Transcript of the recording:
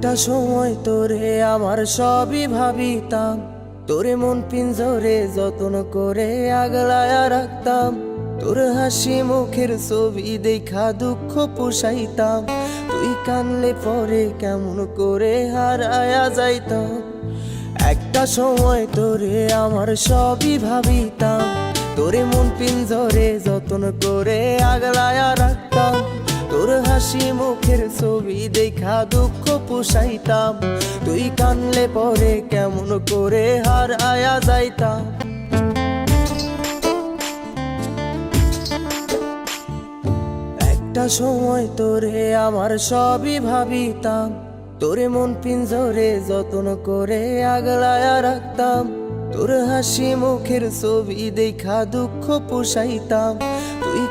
একটা সময় তোরে আমার সবই ভাবিতাম, তোরে মন পিঞ্জরে যত্ন করে আগলায়া রাখতাম। তোর হাসি মুখের ছবি দেখা দুঃখ পুষাইতাম, তুই কানলে পরে কেমন করে হারায়া যাইতাম। একটা সময় তোরে আমার সবই ভাবিতাম, তোরে মন পিঞ্জরে যত্ন করে আগলায়া রাখতাম। তোর হাসি মুখের ছবি দেখা দুঃখ পুষাইতাম, তুই কানলে পরে কেমন করে হারায়া যাইতাম। একটা সময় তোরে আমার সবই ভাবিতাম, তোরে মন পিঞ্জরে যত্ন করে আগলায়া রাখতাম। তোর হাসি মুখের ছবি দেখা দুঃখ পুষাইতাম, তুই